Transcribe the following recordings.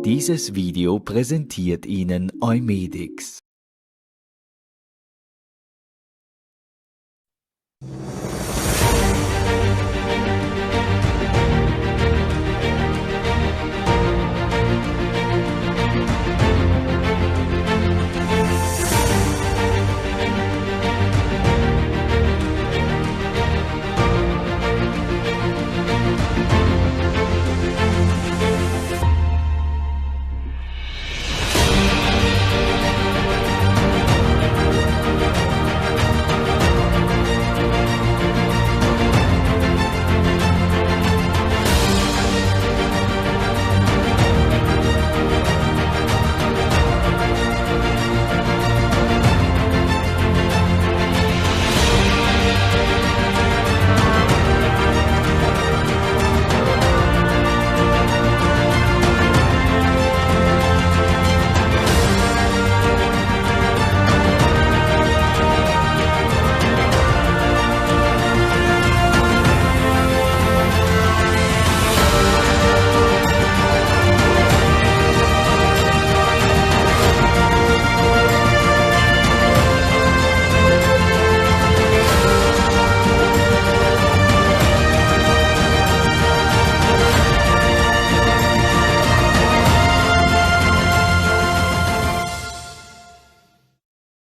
Dieses Video präsentiert Ihnen Eumedics.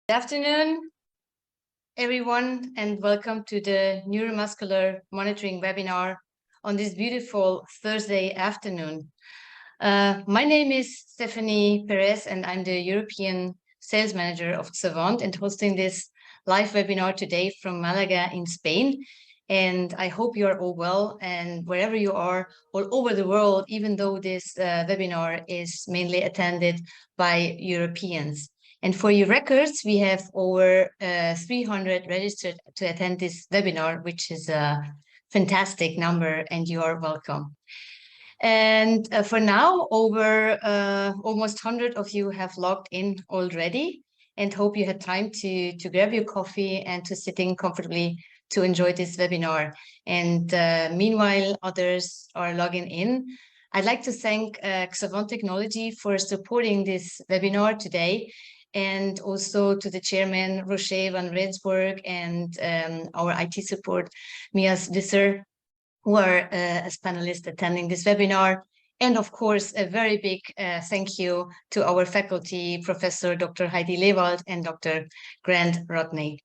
Good afternoon, everyone, and welcome to the Neuromuscular Monitoring webinar on this beautiful Thursday afternoon. My name is Stephanie Perez, and I'm the European Sales Manager of Xavant and hosting this live webinar today from Malaga in Spain. And I hope you are all well, and wherever you are, all over the world, even though this webinar is mainly attended by Europeans. And for your records, we have over 300 registered to attend this webinar, which is a fantastic number, and you are welcome. And for now, over almost 100 of you have logged in already, and hope you had time to grab your coffee and to sitting comfortably to enjoy this webinar. And meanwhile, others are logging in. I'd like to thank Xavant Technology for supporting this webinar today, and also to the chairman, Rocher van Rensburg, and our IT support, Mias Visser, who are as panelists attending this webinar. And of course, a very big thank you to our faculty, Professor Dr. Heidi Lewald and Dr. Grant Rodney.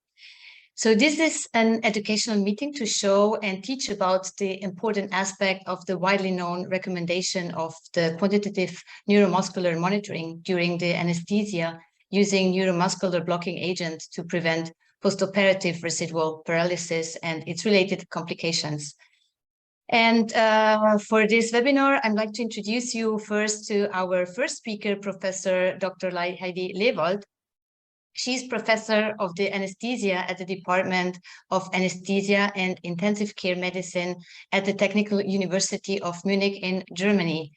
So this is an educational meeting to show and teach about the important aspect of the widely known recommendation of the quantitative neuromuscular monitoring during the anesthesia using neuromuscular blocking agent to prevent postoperative residual paralysis and its related complications. And for this webinar, I'd like to introduce you first to our first speaker, Professor Dr. Heidi Lewald. She's professor of the anesthesia at the Department of Anesthesia and Intensive Care Medicine at the Technical University of Munich in Germany.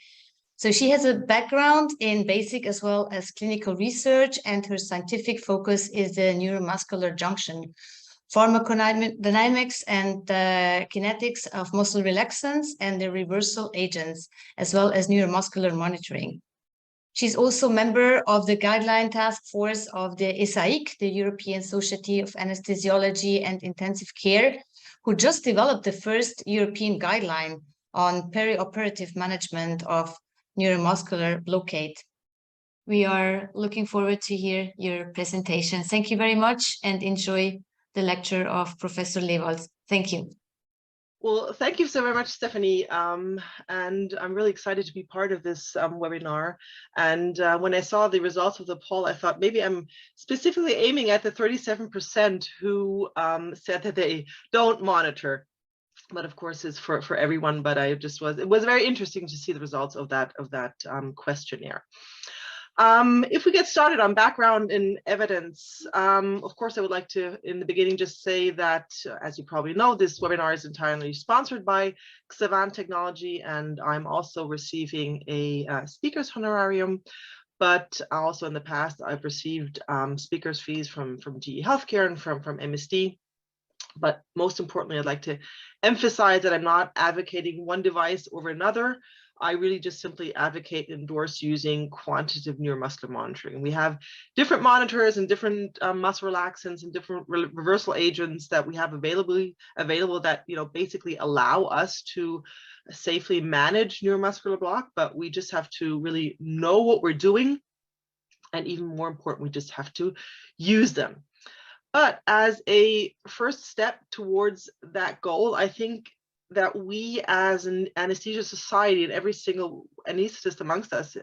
So she has a background in basic as well as clinical research, and her scientific focus is the neuromuscular junction, pharmacodynamics and kinetics of muscle relaxants and the reversal agents, as well as neuromuscular monitoring. She's also a member of the guideline task force of the ESAIC, the European Society of Anesthesiology and Intensive Care, who just developed the first European guideline on perioperative management of neuromuscular blockade. We are looking forward to hear your presentation. Thank you very much, and enjoy the lecture of Professor Lewald. Thank you. Well, thank you so very much, Stephanie. And I'm really excited to be part of this webinar. And when I saw the results of the poll, I thought maybe I'm specifically aiming at the 37% who said that they don't monitor. But of course, it's for everyone. But it was very interesting to see the results of that questionnaire. If we get started on background in evidence, of course, I would like to, in the beginning, just say that, as you probably know, this webinar is entirely sponsored by Xavant Technology, and I'm also receiving a speaker's honorarium. But also in the past, I've received speaker's fees from GE Healthcare and from MSD. But most importantly, I'd like to emphasize that I'm not advocating one device over another. I really just simply advocate and endorse using quantitative neuromuscular monitoring. We have different monitors and different muscle relaxants and different reversal agents that we have available that, you know, basically allow us to safely manage neuromuscular block, but we just have to really know what we're doing. And even more important, we just have to use them. But as a first step towards that goal, I think that we as an anesthesia society and every single anesthetist amongst us,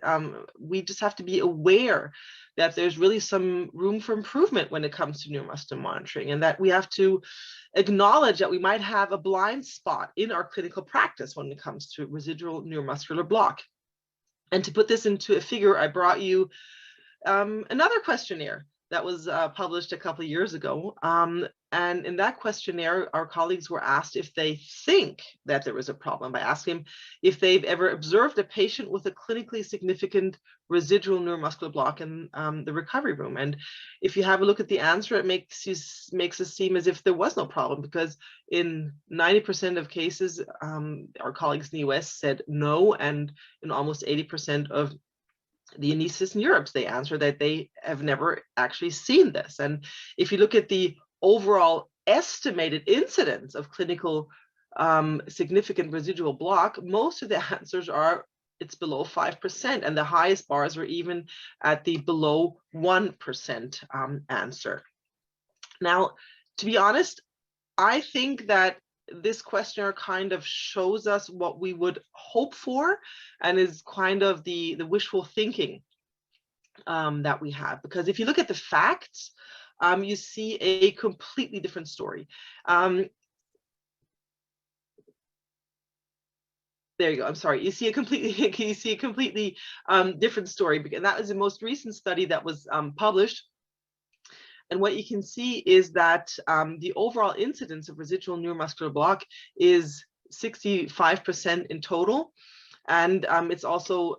we just have to be aware that there's really some room for improvement when it comes to neuromuscular monitoring, and that we have to acknowledge that we might have a blind spot in our clinical practice when it comes to residual neuromuscular block. And to put this into a figure, I brought you another questionnaire that was published a couple of years ago. And in that questionnaire, our colleagues were asked if they think that there was a problem by asking if they've ever observed a patient with a clinically significant residual neuromuscular block in the recovery room. And if you have a look at the answer, it makes it seem as if there was no problem, because in 90% of cases, our colleagues in the US said no, and in almost 80% of the anesthetists in Europe, they answer that they have never actually seen this. And if you look at the overall estimated incidence of clinical significant residual block, most of the answers are it's below 5%, and the highest bars are even at the below 1% answer. Now, to be honest, I think that this questionnaire kind of shows us what we would hope for, and is kind of the wishful thinking that we have. Because if you look at the facts, you see a completely different story. There you go. I'm sorry. You see a completely different story, because that was the most recent study that was published. And what you can see is that the overall incidence of residual neuromuscular block is 65% in total. And it's also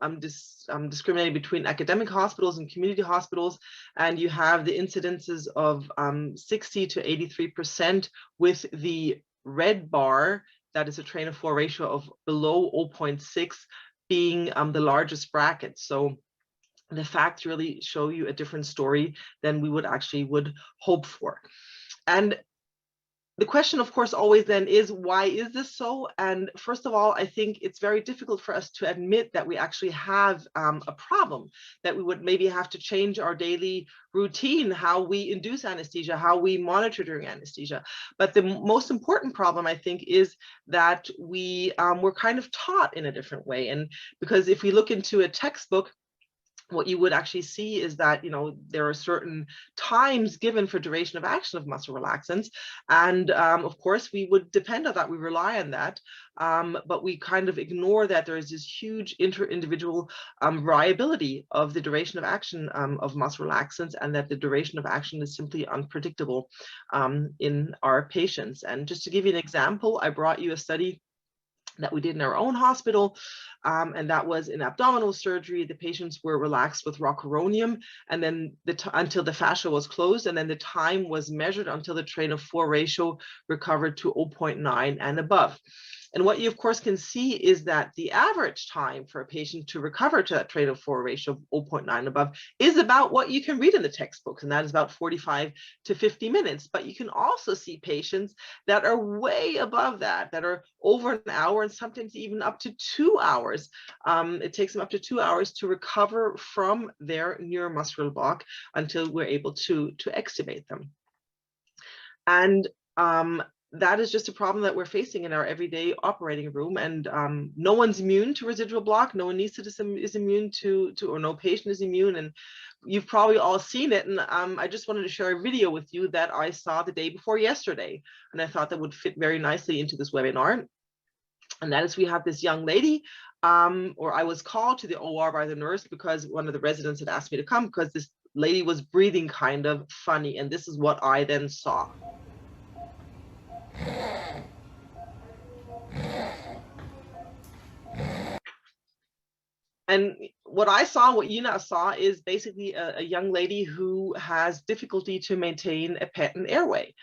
discriminating between academic hospitals and community hospitals. And you have the incidences of 60 to 83% with the red bar, that is a train of floor ratio of below 0.6 being the largest bracket. So the facts really show you a different story than we would hope for. And the question, of course, always then is, why is this so? And first of all, I think it's very difficult for us to admit that we actually have a problem, that we would maybe have to change our daily routine, how we induce anesthesia, how we monitor during anesthesia. But the most important problem, I think, is that we're kind of taught in a different way. And because if we look into a textbook, what you would actually see is that, you know, there are certain times given for duration of action of muscle relaxants. And of course, we would depend on that, we rely on that. But we kind of ignore that there is this huge inter-individual variability of the duration of action of muscle relaxants, and that the duration of action is simply unpredictable in our patients. And just to give you an example, I brought you a study that we did in our own hospital, and that was in abdominal surgery. The patients were relaxed with rocuronium, and then until the fascia was closed, and then the time was measured until the train of floor ratio recovered to 0.9 and above. And what you, of course, can see is that the average time for a patient to recover to that train of floor ratio of 0.9 above is about what you can read in the textbooks, and that is about 45 to 50 minutes. But you can also see patients that are way above that, that are over an hour, and sometimes even up to 2 hours. It takes them up to 2 hours to recover from their neuromuscular block until we're able to extubate them. And that is just a problem that we're facing in our everyday operating room. And no one's immune to residual block. No anesthetist is immune to, or no patient is immune. And you've probably all seen it. And I just wanted to share a video with you that I saw the day before yesterday. And I thought that would fit very nicely into this webinar. And that is, we have this young lady, or I was called to the OR by the nurse because one of the residents had asked me to come because this lady was breathing kind of funny. And this is what I then saw. And what I saw, what you now saw, is basically a young lady who has difficulty to maintain a patent airway.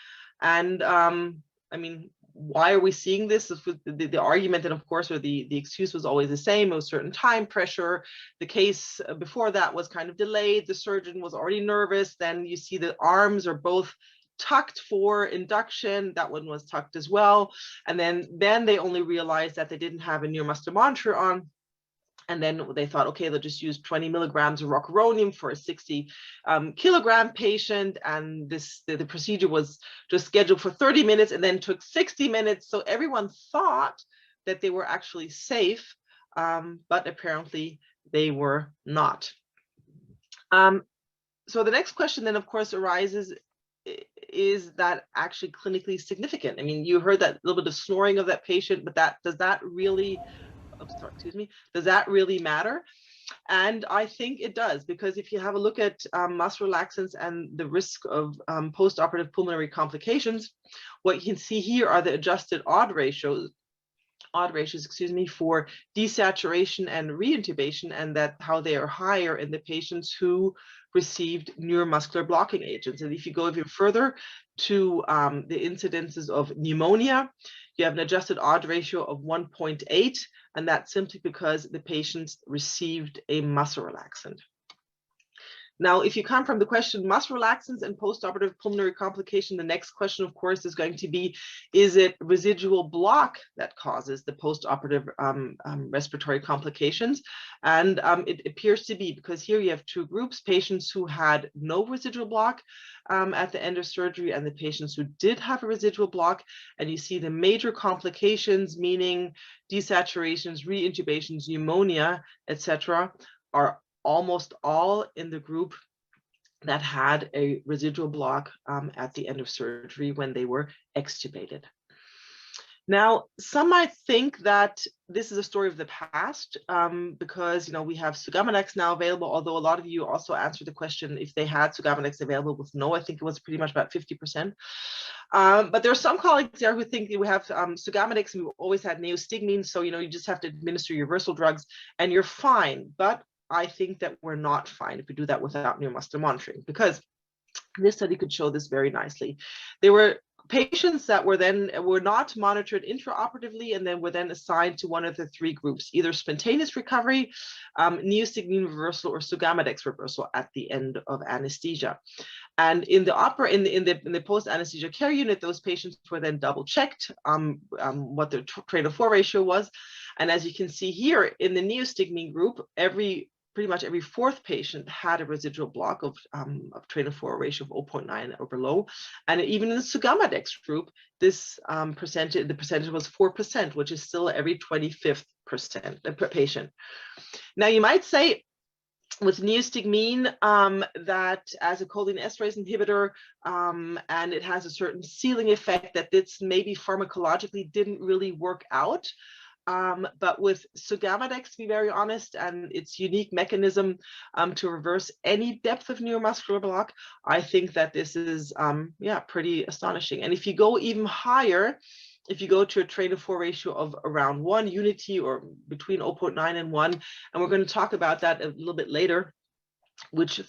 And I mean, why are we seeing this? The argument, and of course, or the excuse was always the same. It was certain time pressure. The case before that was kind of delayed. The surgeon was already nervous. Then you see the arms are both tucked for induction. That one was tucked as well. And then they only realized that they didn't have a neuromuscular monitor on. And then they thought, okay, they'll just use 20 milligrams of rocuronium for a 60 kilogram patient. And the procedure was just scheduled for 30 minutes and then took 60 minutes. So everyone thought that they were actually safe, but apparently they were not. So the next question then, of course, arises, is that actually clinically significant? I mean, you heard that little bit of snoring of that patient, but does that really matter? And I think it does, because if you have a look at muscle relaxants and the risk of postoperative pulmonary complications, what you can see here are the adjusted odd ratios, for desaturation and reintubation, and that how they are higher in the patients who received neuromuscular blocking agents. And if you go even further to the incidences of pneumonia, you have an adjusted odd ratio of 1.8, and that's simply because the patients received a muscle relaxant. Now, if you come from the question muscle relaxants and postoperative pulmonary complication, the next question, of course, is going to be, is it residual block that causes the postoperative respiratory complications? And it appears to be, because here you have two groups, patients who had no residual block at the end of surgery and the patients who did have a residual block. And you see the major complications, meaning desaturations, reintubations, pneumonia, etc., are almost all in the group that had a residual block at the end of surgery when they were extubated. Now, some might think that this is a story of the past because, we have Sugammadex now available, although a lot of you also answered the question if they had Sugammadex available with no. I think it was pretty much about 50%. But there are some colleagues there who think that we have Sugammadex and we've always had neostigmine, so, you just have to administer universal drugs and you're fine. But I think that we're not fine if we do that without neuromuscular monitoring, because this study could show this very nicely. There were patients that were not monitored intraoperatively and then were then assigned to one of the three groups, either spontaneous recovery, neostigmine reversal, or Sugammadex reversal at the end of anesthesia. And in the post anesthesia care unit, those patients were then double checked what their trade-off ratio was. And as you can see here in the neostigmine group, pretty much every fourth patient had a residual block of trade-off ratio of 0.9 or below. And even in the Sugammadex group, this the percentage was 4%, which is still every 25th patient. Now, you might say with neostigmine that as a cholinesterase inhibitor, and it has a certain ceiling effect, that this maybe pharmacologically didn't really work out. But with Sugammadex, to be very honest, and its unique mechanism to reverse any depth of neuromuscular block, I think that this is, pretty astonishing. And if you go even higher, if you go to a trade-off ratio of around 1 unity or between 0.9 and 1, and we're going to talk about that a little bit later, which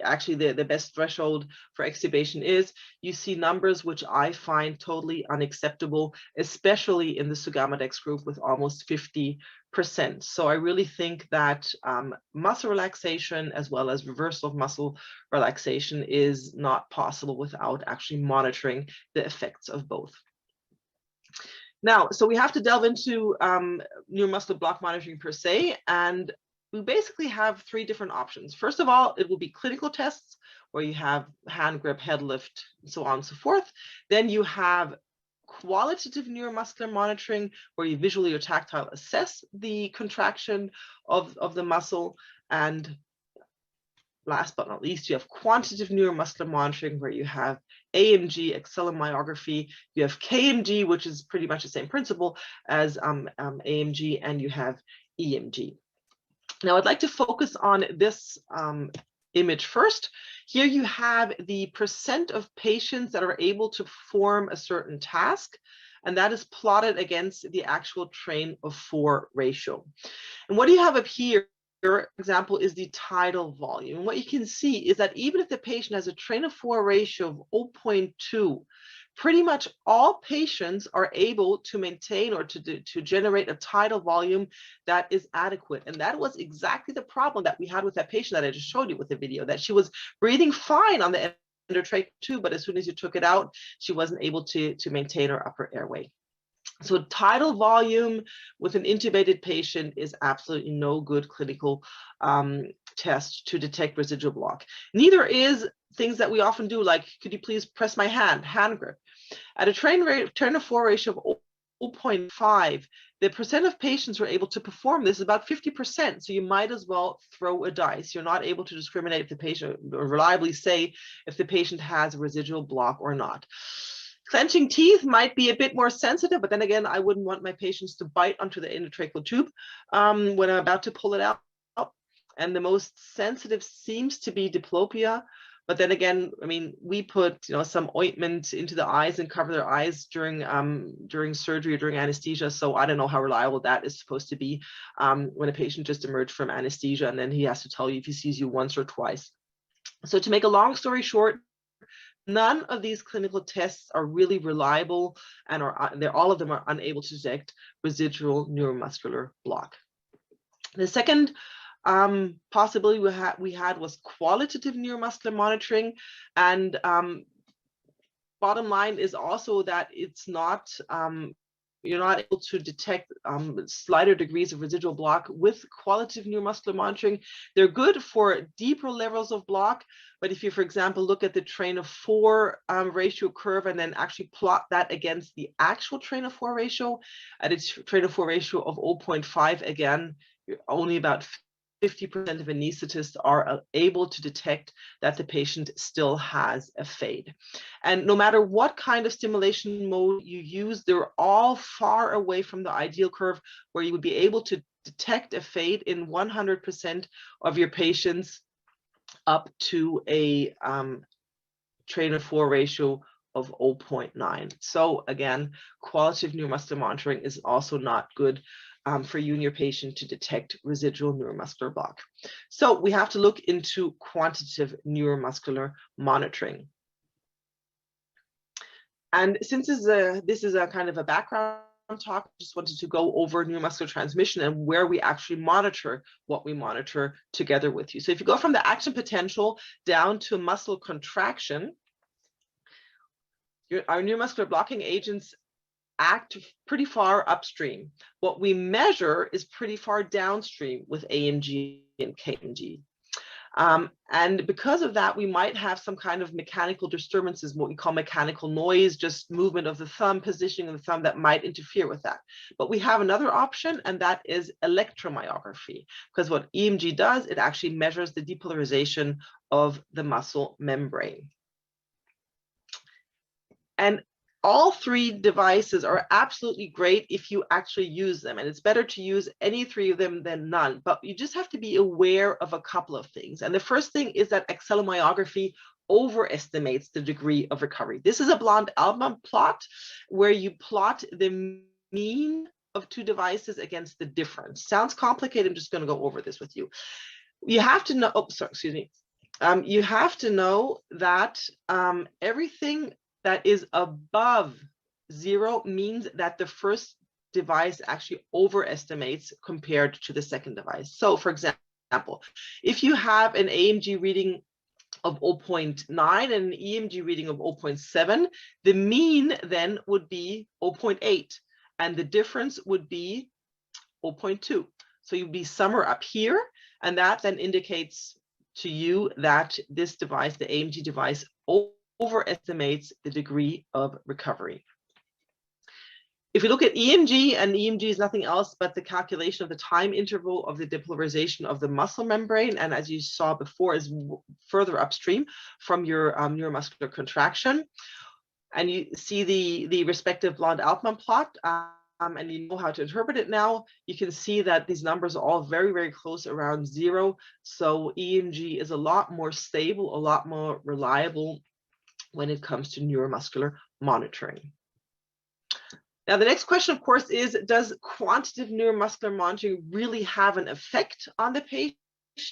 actually the best threshold for extubation is, you see numbers which I find totally unacceptable, especially in the Sugammadex group with almost 50%. So I really think that muscle relaxation as well as reversal of muscle relaxation is not possible without actually monitoring the effects of both. Now, so we have to delve into neuromuscular block monitoring per se, and we basically have three different options. First of all, it will be clinical tests where you have hand grip, head lift, and so on and so forth. Then you have qualitative neuromuscular monitoring where you visually or tactile assess the contraction of the muscle. And last but not least, you have quantitative neuromuscular monitoring where you have AMG, accelerometry, you have KMG, which is pretty much the same principle as AMG, and you have EMG. Now, I'd like to focus on this image first. Here you have the percent of patients that are able to perform a certain task, and that is plotted against the actual train of 4 ratio. And what do you have up here, for example, is the tidal volume. What you can see is that even if the patient has a train of 4 ratio of 0.2, pretty much all patients are able to maintain or to generate a tidal volume that is adequate. And that was exactly the problem that we had with that patient that I just showed you with the video, that she was breathing fine on the endotracheal tube, but as soon as you took it out, she wasn't able to maintain her upper airway. So tidal volume with an intubated patient is absolutely no good clinical test to detect residual block. Neither is things that we often do, like, could you please press my hand grip. At a train to 4 ratio of 0.5, the percent of patients who are able to perform this is about 50%. So you might as well throw a dice. You're not able to discriminate if the patient, or reliably say if the patient has a residual block or not. Clenching teeth might be a bit more sensitive, but then again, I wouldn't want my patients to bite onto the endotracheal tube when I'm about to pull it out. And the most sensitive seems to be diplopia. But then again, I mean, we put some ointment into the eyes and cover their eyes during surgery or during anesthesia. So I don't know how reliable that is supposed to be when a patient just emerged from anesthesia and then he has to tell you if he sees you once or twice. So to make a long story short, none of these clinical tests are really reliable, and all of them are unable to detect residual neuromuscular block. The second possibility we had was qualitative neuromuscular monitoring, and bottom line is also that it's not you're not able to detect slighter degrees of residual block with qualitative neuromuscular monitoring. They're good for deeper levels of block, but if you, for example, look at the train of 4 ratio curve and then actually plot that against the actual train of 4 ratio, at its train of 4 ratio of 0.5, again, you're only about 50% of anesthetists are able to detect that the patient still has a fade. And no matter what kind of stimulation mode you use, they're all far away from the ideal curve where you would be able to detect a fade in 100% of your patients up to a train of 4 ratio of 0.9. So again, qualitative neuromuscular monitoring is also not good for you and your patient to detect residual neuromuscular block. So we have to look into quantitative neuromuscular monitoring. And since this is a kind of a background talk, I just wanted to go over neuromuscular transmission and where we actually monitor what we monitor together with you. So if you go from the action potential down to muscle contraction, our neuromuscular blocking agents act pretty far upstream. What we measure is pretty far downstream with AMG and KMG. And because of that, we might have some kind of mechanical disturbances, what we call mechanical noise, just movement of the thumb, positioning of the thumb that might interfere with that. But we have another option, and that is electromyography, because what EMG does, it actually measures the depolarization of the muscle membrane. And all 3 devices are absolutely great if you actually use them, and it's better to use any 3 of them than none, but you just have to be aware of a couple of things. And the first thing is that accelerometry overestimates the degree of recovery. This is a Blonde-Altman plot where you plot the mean of 2 devices against the difference. Sounds complicated. I'm just going to go over this with you. You have to know, you have to know that everything that is above 0 means that the first device actually overestimates compared to the second device. So for example, if you have an AMG reading of 0.9 and an EMG reading of 0.7, the mean then would be 0.8 and the difference would be 0.2. So you'd be somewhere up here, and that then indicates to you that this device, the AMG device, overestimates the degree of recovery. If you look at EMG, and EMG is nothing else but the calculation of the time interval of the depolarization of the muscle membrane, and as you saw before, is further upstream from your neuromuscular contraction. And you see the respective Blonde-Altman plot, and you know how to interpret it now. You can see that these numbers are all very, very close, around 0. So EMG is a lot more stable, a lot more reliable when it comes to neuromuscular monitoring. Now, the next question, of course, is, does quantitative neuromuscular monitoring really have an effect on the patient?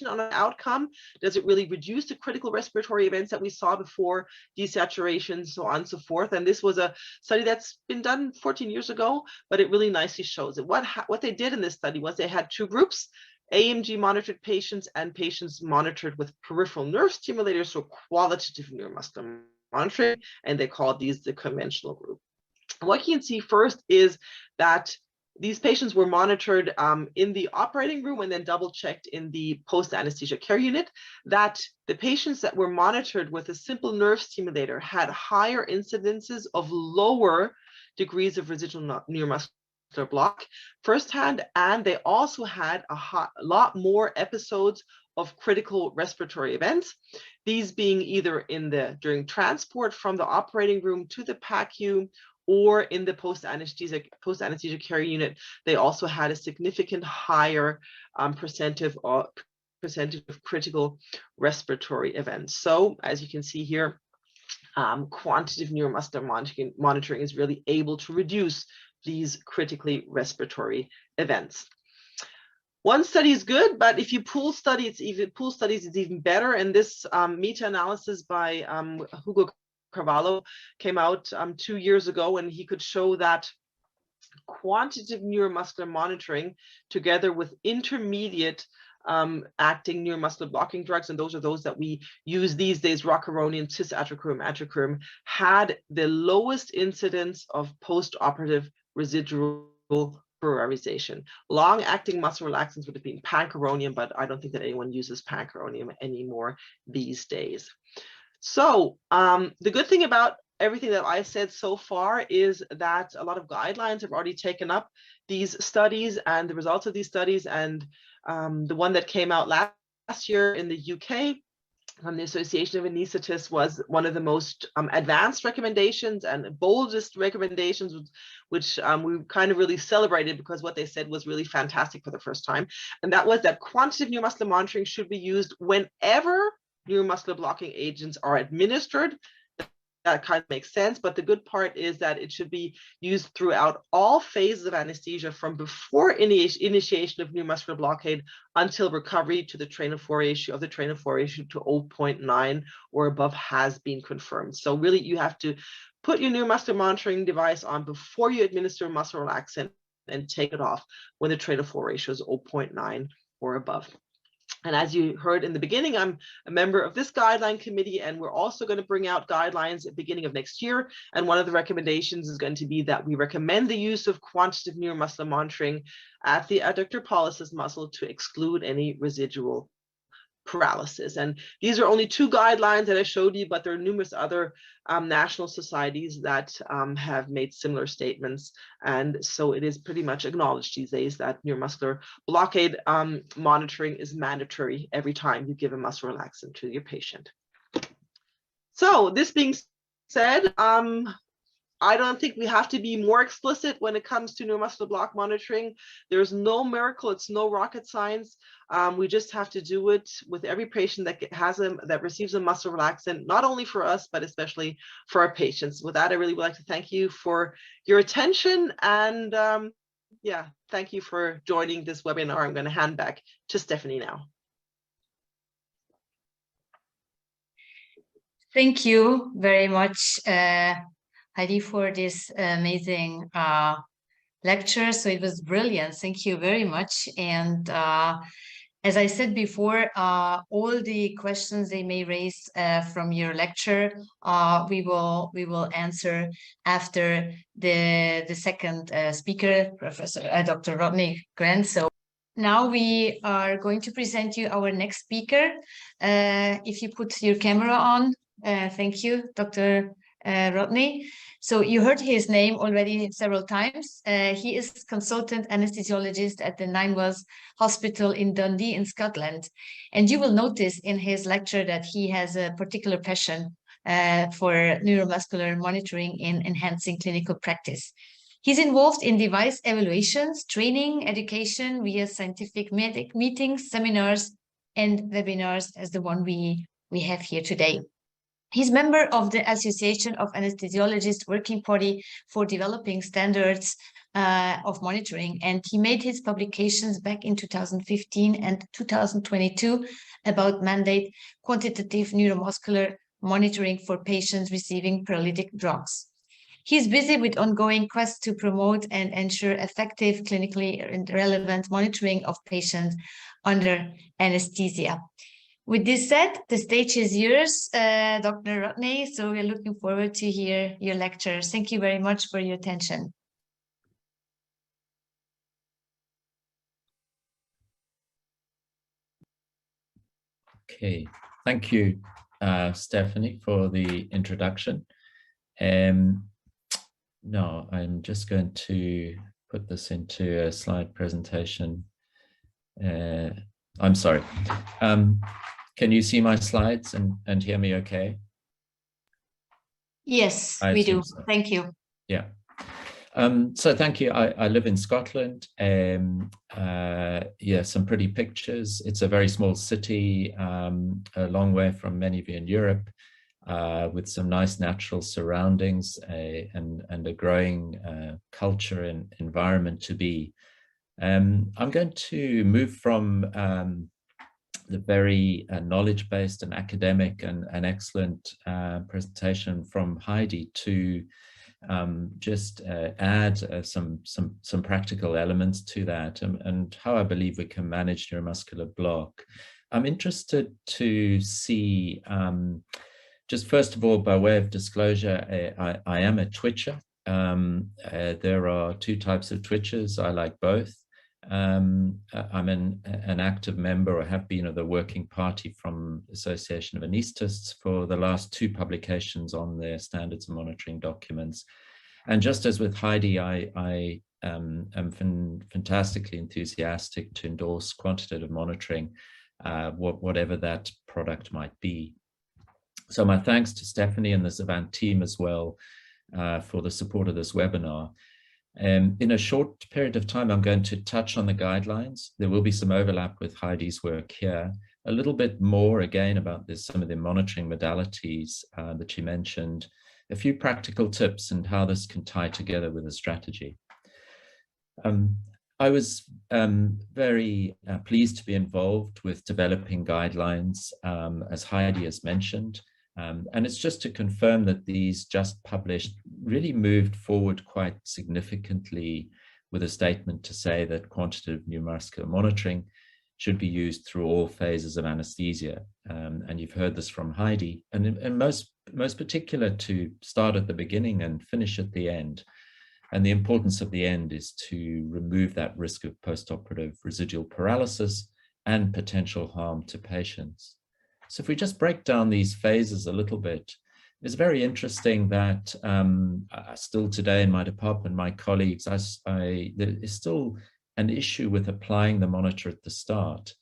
on an outcome? Does it really reduce the critical respiratory events that we saw before, desaturation, so on and so forth? And this was a study that's been done 14 years ago, but it really nicely shows it. What they did in this study was they had two groups, AMG monitored patients and patients monitored with peripheral nerve stimulators, so qualitative neuromuscular monitoring, and they called these the conventional group. What you can see first is that these patients were monitored in the operating room and then double checked in the post-anesthesia care unit, that the patients that were monitored with a simple nerve stimulator had higher incidences of lower degrees of residual neuromuscular block firsthand, and they also had a lot more episodes of critical respiratory events, these being either during transport from the operating room to the PACU or in the post-anesthesia care unit. They also had a significant higher percentage of critical respiratory events. So as you can see here, quantitative neuromuscular monitoring is really able to reduce these critically respiratory events. One study is good, but if you pool studies, it's even better. And this meta-analysis by Hugo Carvalho came out 2 years ago, and he could show that quantitative neuromuscular monitoring together with intermediate acting neuromuscular blocking drugs, and those are those that we use these days, rocuronium, cisatracurm, atracurm, had the lowest incidence of post-operative residual pluralization. Long-acting muscle relaxants would have been pancuronium, but I don't think that anyone uses pancuronium anymore these days. So the good thing about everything that I said so far is that a lot of guidelines have already taken up these studies and the results of these studies, and the one that came out last year in the UK from the Association of Anaesthetists was one of the most advanced recommendations and boldest recommendations, which we kind of really celebrated because what they said was really fantastic for the first time. And that was that quantitative neuromuscular monitoring should be used whenever neuromuscular blocking agents are administered. That kind of makes sense, but the good part is that it should be used throughout all phases of anesthesia from before initiation of neuromuscular blockade until recovery to the train of flow ratio to 0.9 or above has been confirmed. So really you have to put your neuromuscular monitoring device on before you administer muscle relaxant and take it off when the train of flow ratio is 0.9 or above. And as you heard in the beginning, I'm a member of this guideline committee, and we're also going to bring out guidelines at the beginning of next year. And one of the recommendations is going to be that we recommend the use of quantitative neuromuscular monitoring at the adductor pollicis muscle to exclude any residual paralysis. And these are only 2 guidelines that I showed you, but there are numerous other national societies that have made similar statements. And so it is pretty much acknowledged these days that neuromuscular blockade monitoring is mandatory every time you give a muscle relaxant to your patient. So this being said, I don't think we have to be more explicit when it comes to neuromuscular block monitoring. There's no miracle, it's no rocket science. We just have to do it with every patient that receives a muscle relaxant, not only for us, but especially for our patients. With that, I really would like to thank you for your attention, and yeah, thank you for joining this webinar. I'm going to hand back to Stephanie now. Thank you very much, Heidi, for this amazing lecture. So it was brilliant. Thank you very much. And as I said before, all the questions they may raise from your lecture, we will answer after the second speaker, Professor Dr. Rodney Grant. So now we are going to present you our next speaker. If you put your camera on, thank you, Dr. Rodney. So you heard his name already several times. He is consultant anesthesiologist at the Ninewells Hospital in Dundee in Scotland. And you will notice in his lecture that he has a particular passion for neuromuscular monitoring in enhancing clinical practice. He's involved in device evaluations, training, education via scientific meetings, seminars, and webinars as the one we have here today. He's member of the Association of Anesthesiologists Working Party for Developing Standards of Monitoring, and he made his publications back in 2015 and 2022 about mandate quantitative neuromuscular monitoring for patients receiving paralytic drugs. He's busy with ongoing quests to promote and ensure effective, clinically relevant monitoring of patients under anesthesia. With this said, the stage is yours, Dr. Rodney, so we're looking forward to hear your lectures. Thank you very much for your attention. Okay, thank you, Stephanie, for the introduction. Now, I'm just going to put this into a slide presentation. I'm sorry. Can you see my slides and hear me okay? Yes, we do. So. Thank you. Yeah. So thank you. I live in Scotland. Yeah, some pretty pictures. It's a very small city, a long way from many of you in Europe, with some nice natural surroundings and a growing culture and environment to be. I'm going to move from the very knowledge-based and academic and excellent presentation from Heidi to just add some practical elements to that and how I believe we can manage neuromuscular block. I'm interested to see, just first of all, by way of disclosure, I am a twitcher. There are two types of twitchers. I like both. I'm an active member, or have been, of the working party from Association of Anaesthetists for the last 2 publications on their standards of monitoring documents. And just as with Heidi, I am fantastically enthusiastic to endorse quantitative monitoring, whatever that product might be. So my thanks to Stephanie and the Xavant team as well for the support of this webinar. In a short period of time, I'm going to touch on the guidelines. There will be some overlap with Heidi's work here. A little bit more, again, about some of the monitoring modalities that she mentioned. A few practical tips and how this can tie together with a strategy. I was very pleased to be involved with developing guidelines, as Heidi has mentioned. And it's just to confirm that these just published really moved forward quite significantly with a statement to say that quantitative neuromuscular monitoring should be used through all phases of anesthesia. And you've heard this from Heidi, and most particular to start at the beginning and finish at the end. And the importance of the end is to remove that risk of postoperative residual paralysis and potential harm to patients. So if we just break down these phases a little bit, it's very interesting that still today in my department, my colleagues, there is still an issue with applying the monitor at the start.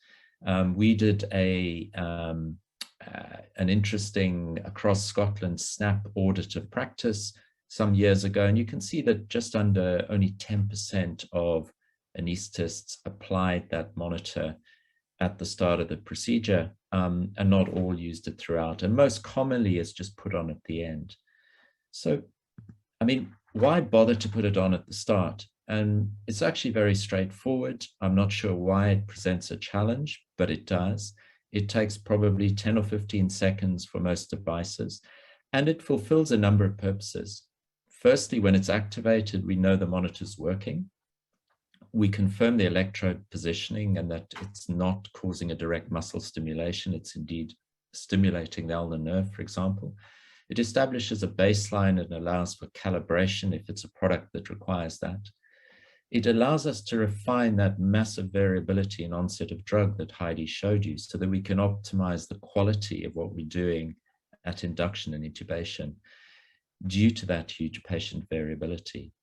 We did an interesting across Scotland SNAP audit of practice some years ago, and you can see that just under only 10% of anaesthetists applied that monitor at the start of the procedure, and not all used it throughout. And most commonly it's just put on at the end. So, I mean, why bother to put it on at the start? And it's actually very straightforward. I'm not sure why it presents a challenge, but it does. It takes probably 10 or 15 seconds for most devices, and it fulfills a number of purposes. Firstly, when it's activated, we know the monitor's working. We confirm the electrode positioning and that it's not causing a direct muscle stimulation. It's indeed stimulating the ulnar nerve, for example. It establishes a baseline and allows for calibration if it's a product that requires that. It allows us to refine that massive variability in onset of drug that Heidi showed you so that we can optimize the quality of what we're doing at induction and intubation due to that huge patient variability.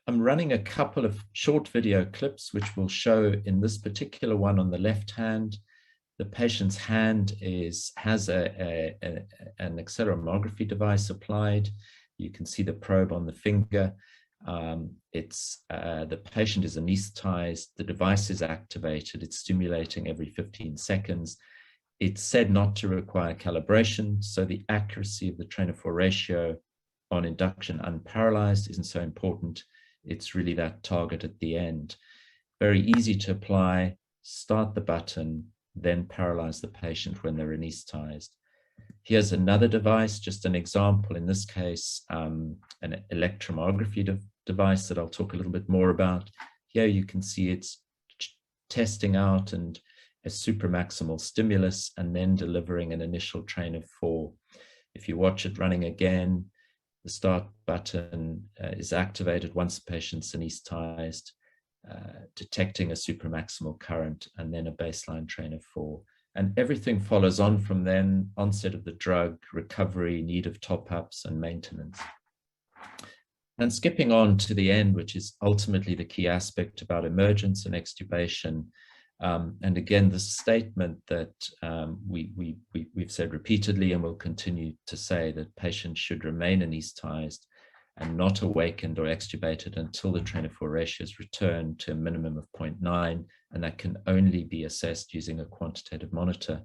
I'm running a couple of short video clips, which will show in this particular one on the left hand, the patient's hand has an accelerometry device applied. You can see the probe on the finger. The patient is anesthetized, the device is activated, it's stimulating every 15 seconds. It's said not to require calibration, so the accuracy of the trainer-4 ratio on induction unparalyzed isn't so important. It's really that target at the end. Very easy to apply, start the button, then paralyze the patient when they're anesthetized. Here's another device, just an example, in this case, an electromyography device that I'll talk a little bit more about. Here you can see it's testing out and a supramaximal stimulus and then delivering an initial train of 4. If you watch it running again, the start button is activated once the patient's anesthetized, detecting a supramaximal current and then a baseline train of 4. And everything follows on from then: onset of the drug, recovery, need of top-ups, and maintenance. And skipping on to the end, which is ultimately the key aspect about emergence and extubation. And again, the statement that we've said repeatedly and will continue to say, that patients should remain anesthetized and not awakened or extubated until the trainer-4 ratio is returned to a minimum of 0.9, and that can only be assessed using a quantitative monitor,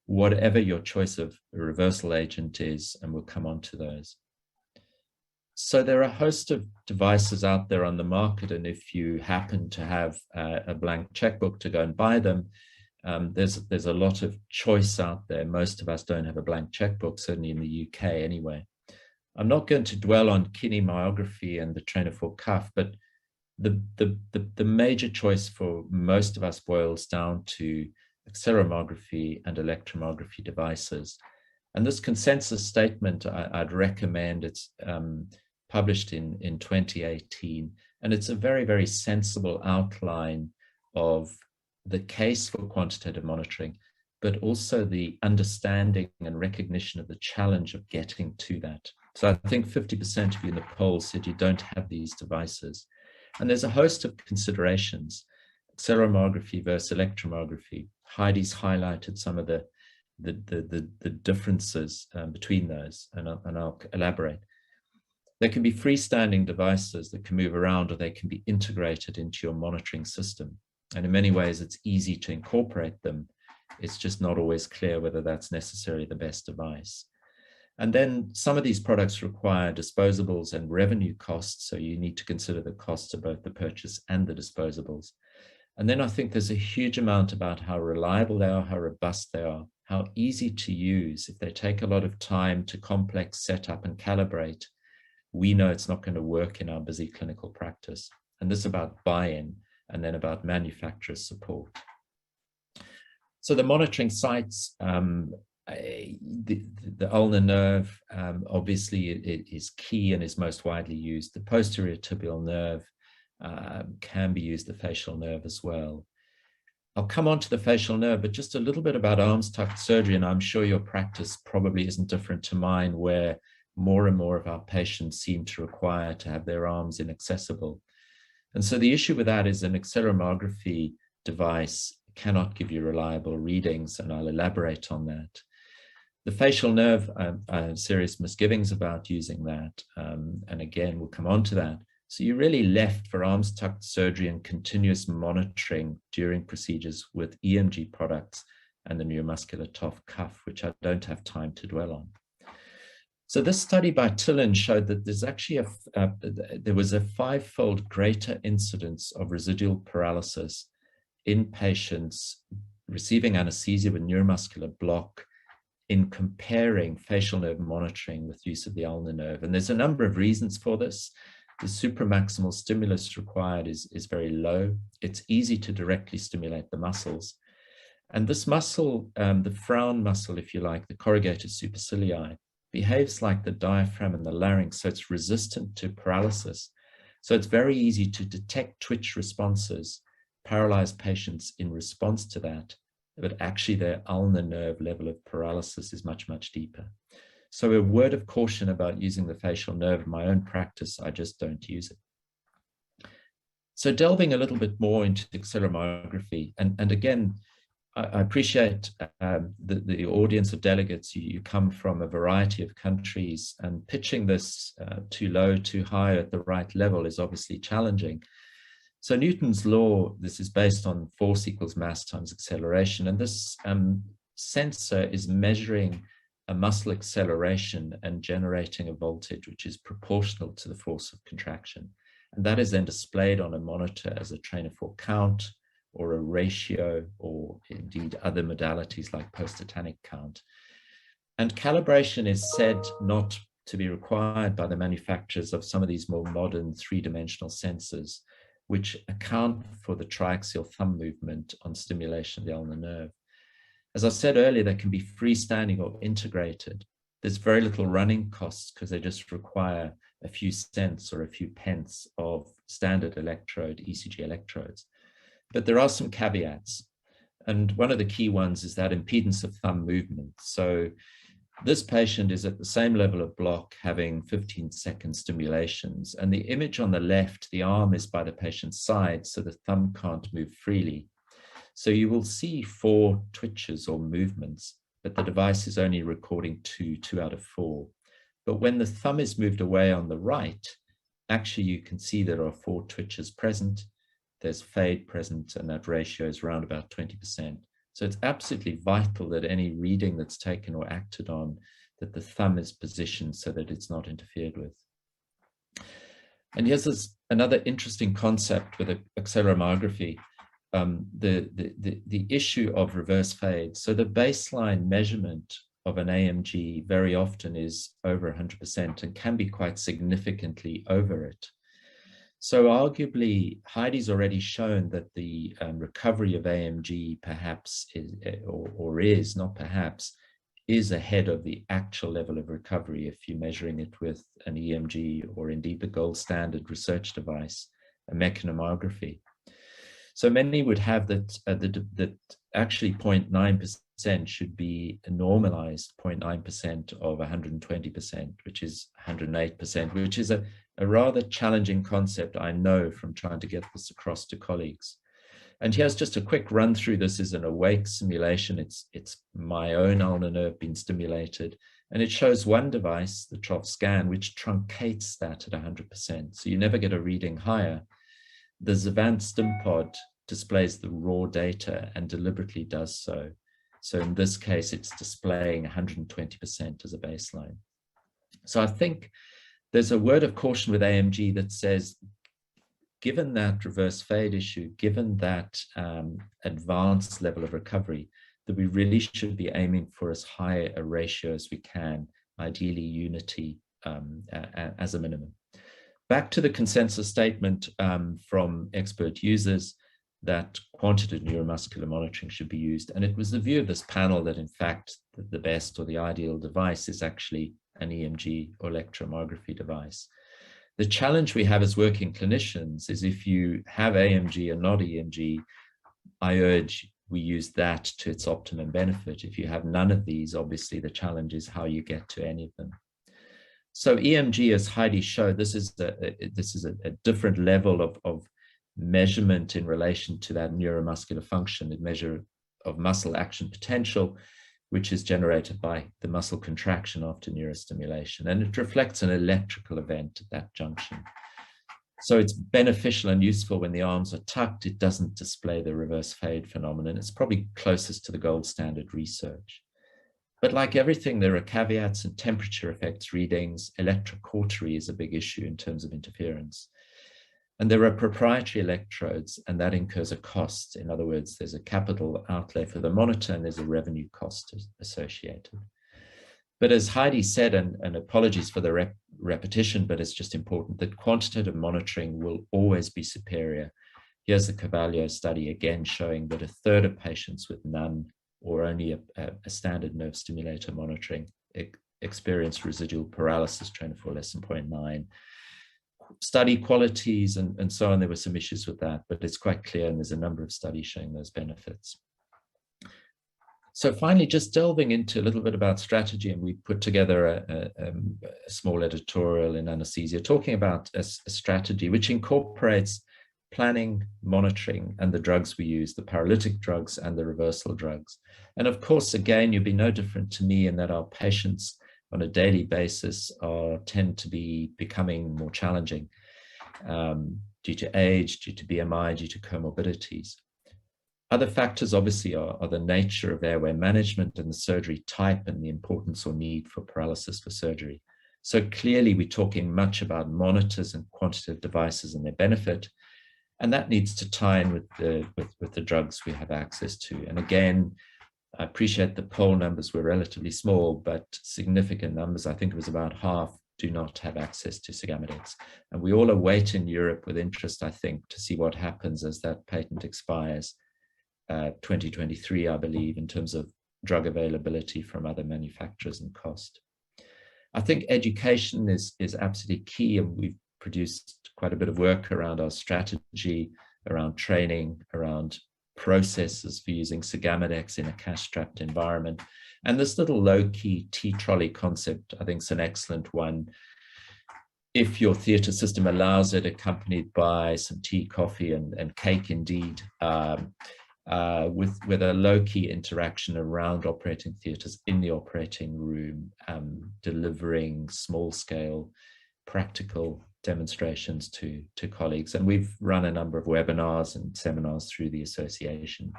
whatever your choice of reversal agent is, and we'll come on to those. So there are a host of devices out there on the market, and if you happen to have a blank checkbook to go and buy them, there's a lot of choice out there. Most of us don't have a blank checkbook, certainly in the UK anyway. I'm not going to dwell on kinemyography and the trainer-4 cuff, but the major choice for most of us boils down to acceleromegraphy and electromyography devices. And this consensus statement, I'd recommend. It's published in 2018, and it's a very, very sensible outline of the case for quantitative monitoring, but also the understanding and recognition of the challenge of getting to that. So I think 50% of you in the poll said you don't have these devices. And there's a host of considerations: acceleromegraphy versus electromyography. Heidi's highlighted some of the differences between those, and I'll elaborate. There can be freestanding devices that can move around, or they can be integrated into your monitoring system. And in many ways, it's easy to incorporate them. It's just not always clear whether that's necessarily the best device. And then some of these products require disposables and revenue costs, so you need to consider the costs of both the purchase and the disposables. And then I think there's a huge amount about how reliable they are, how robust they are, how easy to use. If they take a lot of time to complex setup and calibrate, we know it's not going to work in our busy clinical practice. And this is about buy-in, and then about manufacturer support. So the monitoring sites, the ulnar nerve, obviously it is key and is most widely used. The posterior tibial nerve can be used, the facial nerve as well. I'll come on to the facial nerve, but just a little bit about arms tucked surgery, and I'm sure your practice probably isn't different to mine, where more and more of our patients seem to require to have their arms inaccessible. And so the issue with that is an acceleromegraphy device cannot give you reliable readings, and I'll elaborate on that. The facial nerve, I have serious misgivings about using that, and again, we'll come on to that. So you're really left for arms tucked surgery and continuous monitoring during procedures with EMG products and the neuromuscular TOF cuff, which I don't have time to dwell on. So this study by Tillen showed that there's actually there was a 5-fold greater incidence of residual paralysis in patients receiving anesthesia with neuromuscular block in comparing facial nerve monitoring with use of the ulnar nerve. And there's a number of reasons for this. The supramaximal stimulus required is very low. It's easy to directly stimulate the muscles. And this muscle, the frown muscle, if you like, the corrugated supercilii, behaves like the diaphragm and the larynx, so it's resistant to paralysis. So it's very easy to detect twitch responses, paralyze patients in response to that, but actually their ulnar nerve level of paralysis is much, much deeper. So a word of caution about using the facial nerve. In my own practice, I just don't use it. So delving a little bit more into acceleromegraphy, and again, I appreciate the audience of delegates. You come from a variety of countries, and pitching this too low, too high at the right level is obviously challenging. So Newton's law, this is based on force equals mass times acceleration, and this sensor is measuring a muscle acceleration and generating a voltage which is proportional to the force of contraction. And that is then displayed on a monitor as a trainer for count or a ratio, or indeed other modalities like post-tetanic count. And calibration is said not to be required by the manufacturers of some of these more modern three-dimensional sensors, which account for the triaxial thumb movement on stimulation of the ulnar nerve. As I said earlier, they can be freestanding or integrated. There's very little running costs because they just require a few cents or a few pence of standard electrode, ECG electrodes. But there are some caveats. And one of the key ones is that impedance of thumb movement. So this patient is at the same level of block having 15-second stimulations. And the image on the left, the arm is by the patient's side, so the thumb can't move freely. So you will see 4 twitches or movements, but the device is only recording 2 out of 4. But when the thumb is moved away on the right, actually you can see there are 4 twitches present. There's fade present, and that ratio is around about 20%. So it's absolutely vital that any reading that's taken or acted on, that the thumb is positioned so that it's not interfered with. And here's another interesting concept with accelerometry. The issue of reverse fade. So the baseline measurement of an AMG very often is over 100% and can be quite significantly over it. So arguably, Heidi's already shown that the recovery of AMG perhaps is, or is, not perhaps, is ahead of the actual level of recovery if you're measuring it with an EMG or indeed the gold standard research device, a mechanomography. So many would have that actually 0.9% should be a normalized 0.9% of 120%, which is 108%, which is a rather challenging concept, I know, from trying to get this across to colleagues. And here's just a quick run through. This is an awake simulation. It's my own ulnar nerve being stimulated. And it shows one device, the trough scan, which truncates that at 100%. So you never get a reading higher. The Xavant stim pod displays the raw data and deliberately does so. So in this case, it's displaying 120% as a baseline. So I think there's a word of caution with AMG that says, given that reverse fade issue, given that advanced level of recovery, that we really should be aiming for as high a ratio as we can, ideally unity as a minimum. Back to the consensus statement from expert users that quantitative neuromuscular monitoring should be used. And it was the view of this panel that in fact, the best or the ideal device is actually an EMG or electromyography device. The challenge we have as working clinicians is if you have AMG and not EMG, I urge we use that to its optimum benefit. If you have none of these, obviously the challenge is how you get to any of them. So EMG, as Heidi showed, this is a different level of measurement in relation to that neuromuscular function, the measure of muscle action potential, which is generated by the muscle contraction after neurostimulation. And it reflects an electrical event at that junction. So it's beneficial and useful when the arms are tucked. It doesn't display the reverse fade phenomenon. It's probably closest to the gold standard research. But like everything, there are caveats and temperature effects readings. Electrocautery is a big issue in terms of interference. And there are proprietary electrodes, and that incurs a cost. In other words, there's a capital outlay for the monitor, and there's a revenue cost associated. But as Heidi said, and apologies for the repetition, but it's just important, that quantitative monitoring will always be superior. Here's the Carvalho study again showing that 1/3 of patients with none or only a standard nerve stimulator monitoring experienced residual paralysis trainer for less than 0.9. Study qualities and so on, there were some issues with that, but it's quite clear, and there's a number of studies showing those benefits. So finally, just delving into a little bit about strategy, and we put together a small editorial in Anesthesia talking about a strategy which incorporates planning, monitoring, and the drugs we use, the paralytic drugs and the reversal drugs. And of course, again, you'd be no different to me in that our patients on a daily basis tend to be becoming more challenging due to age, due to BMI, due to comorbidities. Other factors obviously are the nature of airway management and the surgery type and the importance or need for paralysis for surgery. So clearly we're talking much about monitors and quantitative devices and their benefit, and that needs to tie in with the drugs we have access to. And again, I appreciate the poll numbers were relatively small, but significant numbers. I think it was about half do not have access to Xavant. And we all await in Europe with interest, I think, to see what happens as that patent expires 2023, I believe, in terms of drug availability from other manufacturers and cost. I think education is absolutely key, and we've produced quite a bit of work around our strategy, around training, around processes for using Xavant in a cash-strapped environment. And this little low-key tea trolley concept, I think, is an excellent one. If your theatre system allows it, accompanied by some tea, coffee, and cake indeed, with a low-key interaction around operating theatres in the operating room, delivering small-scale practical demonstrations to colleagues. And we've run a number of webinars and seminars through the association.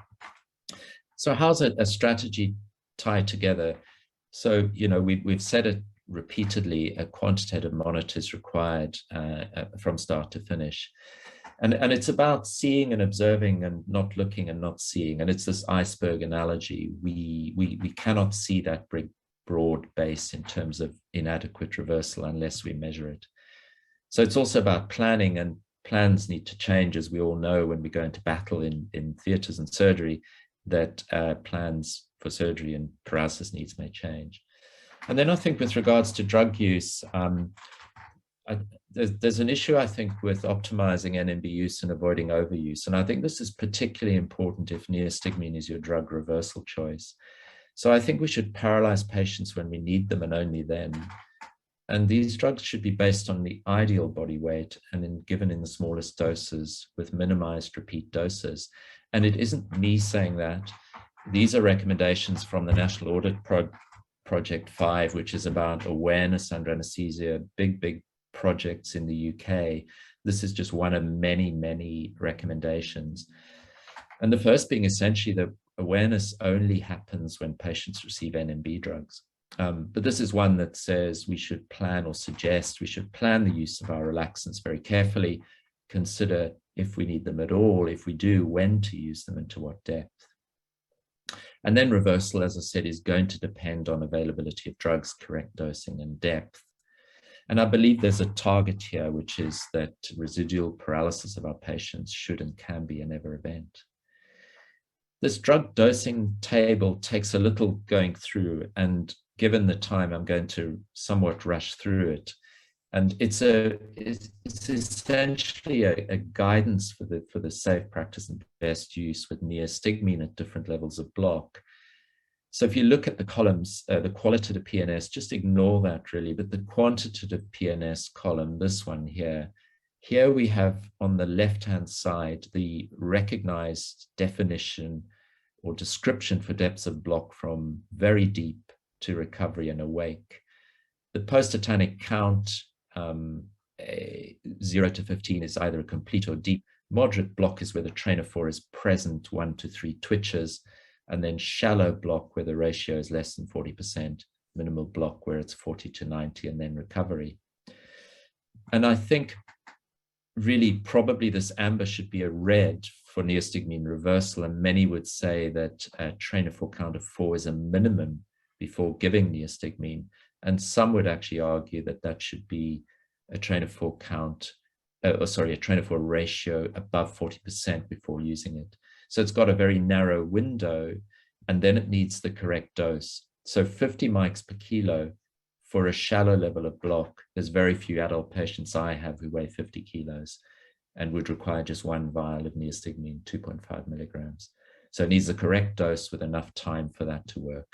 So how's a strategy tied together? So, you know, we've said it repeatedly, a quantitative monitor is required from start to finish. And it's about seeing and observing and not looking and not seeing. And it's this iceberg analogy. We cannot see that broad base in terms of inadequate reversal unless we measure it. So it's also about planning, and plans need to change, as we all know, when we go into battle in theatres and surgery, that plans for surgery and paralysis needs may change. And then I think with regards to drug use, there's an issue, I think, with optimizing NMB use and avoiding overuse. And I think this is particularly important if neostigmine is your drug reversal choice. So I think we should paralyze patients when we need them and only then. And these drugs should be based on the ideal body weight and given in the smallest doses with minimized repeat doses. And it isn't me saying that. These are recommendations from the National Audit Project 5, which is about awareness under anesthesia, big projects in the UK. This is just one of many recommendations. And the first being essentially that awareness only happens when patients receive NMB drugs. But this is one that says we should plan or suggest we should plan the use of our relaxants very carefully, consider if we need them at all, if we do, when to use them and to what depth. And then reversal, as I said, is going to depend on availability of drugs, correct dosing and depth. And I believe there's a target here, which is that residual paralysis of our patients should and can be a never event. This drug dosing table takes a little going through, and given the time, I'm going to somewhat rush through it. And it's essentially a guidance for the safe practice and best use with neostigmine at different levels of block. So if you look at the columns, the qualitative PNS, just ignore that really, but the quantitative PNS column, this one here we have on the left-hand side, the recognized definition or description for depths of block from very deep to recovery and awake. The post-tetanic count, 0 to 15 is either a complete or deep. Moderate block is where the trainer 4 is present, 1 to 3 twitches, and then shallow block where the ratio is less than 40%, minimal block where it's 40 to 90, and then recovery. And I think really probably this amber should be a red for neostigmine reversal, and many would say that a trainer 4 count of 4 is a minimum before giving neostigmine. And some would actually argue that that should be a trainer 4 count, a trainer 4 ratio above 40% before using it. So it's got a very narrow window, and then it needs the correct dose. So 50 mics per kilo for a shallow level of block. There's very few adult patients I have who weigh 50 kilos and would require just 1 vial of neostigmine, 2.5 milligrams. So it needs the correct dose with enough time for that to work.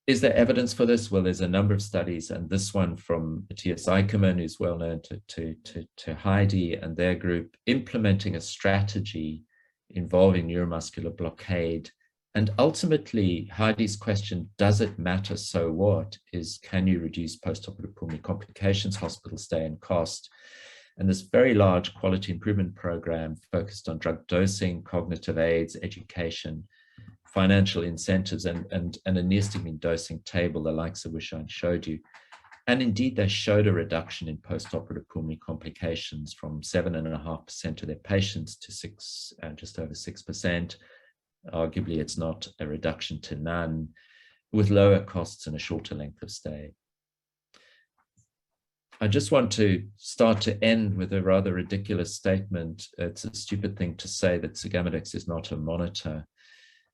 Is there evidence for this? Well, there's a number of studies, and this one from Matthias Eichermann, who's well known to Heidi and their group, implementing a strategy involving neuromuscular blockade. And ultimately, Heidi's question, does it matter, so what, is can you reduce postoperative pulmonary complications, hospital stay and cost? And this very large quality improvement program focused on drug dosing, cognitive aids, education, financial incentives, and a neostigmine dosing table, the likes of which I showed you. And indeed, they showed a reduction in postoperative pulmonary complications from 7.5% of their patients to just over 6%. Arguably, it's not a reduction to none, with lower costs and a shorter length of stay. I just want to start to end with a rather ridiculous statement. It's a stupid thing to say that Xavant is not a monitor.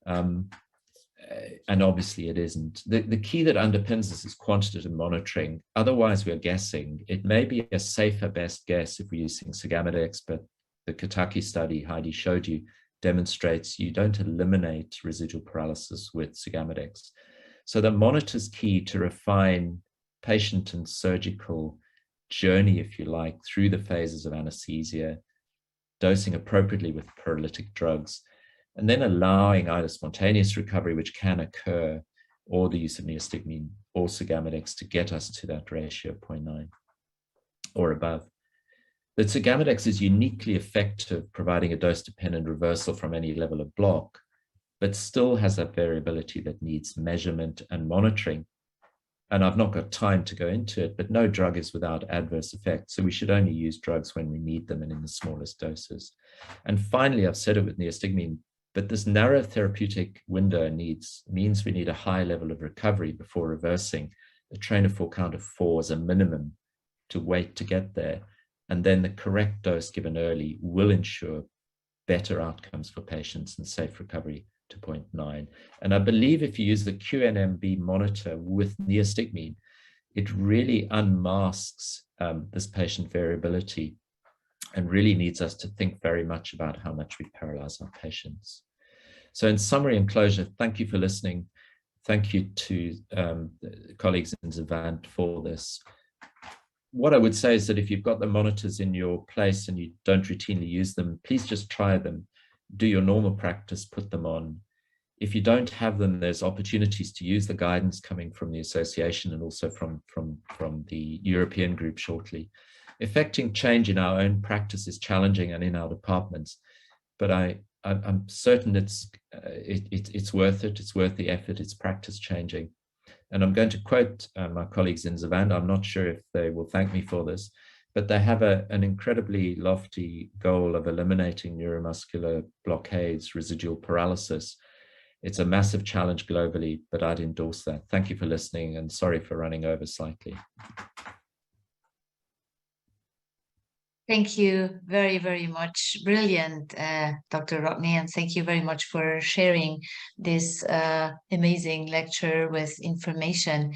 And obviously it isn't. The key that underpins this is quantitative monitoring. Otherwise, we're guessing. It may be a safer best guess if we're using Xavant, but the Kentucky study Heidi showed you demonstrates you don't eliminate residual paralysis with Xavant. So the monitor's key to refine patient and surgical journey, if you like, through the phases of anesthesia, dosing appropriately with paralytic drugs, and then allowing either spontaneous recovery, which can occur, or the use of neostigmine or Xavant to get us to that ratio of 0.9 or above. That Xavant is uniquely effective, providing a dose-dependent reversal from any level of block, but still has that variability that needs measurement and monitoring. And I've not got time to go into it, but no drug is without adverse effects. So we should only use drugs when we need them and in the smallest doses. And finally, I've said it with neostigmine, but this narrow therapeutic window means we need a high level of recovery before reversing. A train of 4 count of 4 is a minimum to wait to get there. And then the correct dose given early will ensure better outcomes for patients and safe recovery to 0.9. And I believe if you use the QNMB monitor with neostigmine, it really unmasks this patient variability and really needs us to think very much about how much we paralyze our patients. So in summary and closure, thank you for listening. Thank you to colleagues in Xavant for this. What I would say is that if you've got the monitors in your place and you don't routinely use them, please just try them. Do your normal practice, put them on. If you don't have them, there's opportunities to use the guidance coming from the association and also from the European group shortly. Effecting change in our own practice is challenging and in our departments, but I'm certain it's worth it. It's worth the effort. It's practice changing. And I'm going to quote my colleagues in Xavant. I'm not sure if they will thank me for this, but they have an incredibly lofty goal of eliminating neuromuscular blockades, residual paralysis. It's a massive challenge globally, but I'd endorse that. Thank you for listening, and sorry for running over slightly. Thank you very, very much. Brilliant, Dr. Rodney, and thank you very much for sharing this amazing lecture with information.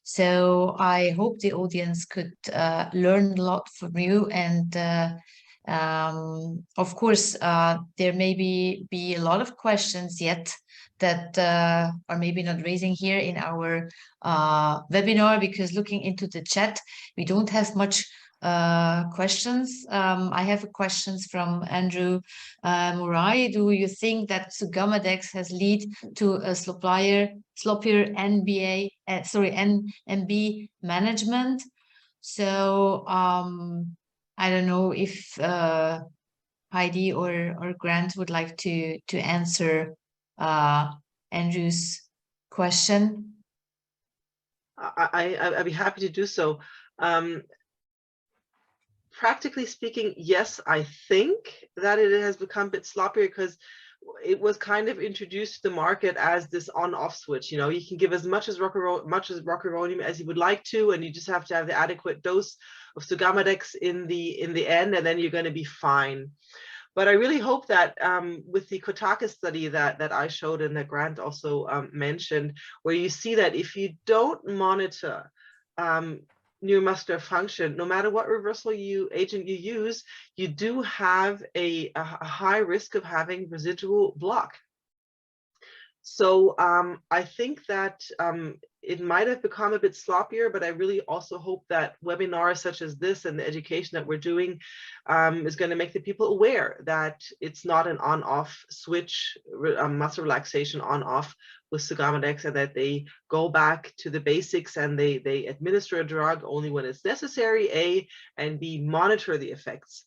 So I hope the audience could learn a lot from you, and of course, there may be a lot of questions yet that are maybe not raising here in our webinar, because looking into the chat, we don't have much questions. I have questions from Andrew Murai. Do you think that Xavant has led to a sloppier NMB management? So I don't know if Heidi or Grant would like to answer Andrew's question. I'd be happy to do so. Practically speaking, yes, I think that it has become a bit sloppier because it was kind of introduced to the market as this on-off switch. You know, you can give as much rocuronium as you would like to, and you just have to have the adequate dose of Xavant in the end, and then you're going to be fine. But I really hope that with the Kotaka study that I showed and that Grant also mentioned, where you see that if you don't monitor neuromuscular function, no matter what reversal agent you use, you do have a high risk of having residual block. So I think that it might have become a bit sloppier, but I really also hope that webinars such as this and the education that we're doing is going to make the people aware that it's not an on-off switch, muscle relaxation on-off with Xavant, and that they go back to the basics and they administer a drug only when it's necessary, A, and B, monitor the effects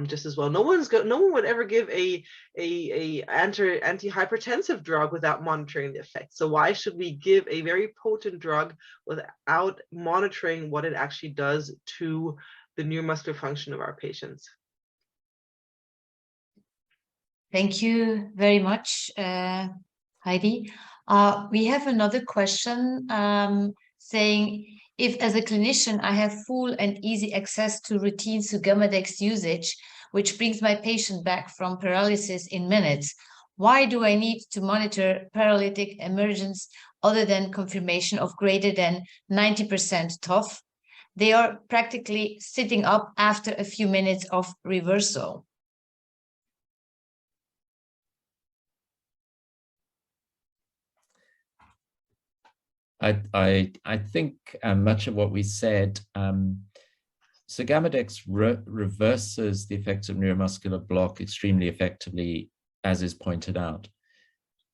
just as well. No one would ever give a antihypertensive drug without monitoring the effects. So why should we give a very potent drug without monitoring what it actually does to the neuromuscular function of our patients? Thank you very much, Heidi. We have another question saying, if as a clinician I have full and easy access to routine Xavant usage, which brings my patient back from paralysis in minutes, why do I need to monitor paralytic emergence other than confirmation of greater than 90% TOF? They are practically sitting up after a few minutes of reversal. I think much of what we said, Xavant reverses the effects of neuromuscular block extremely effectively, as is pointed out.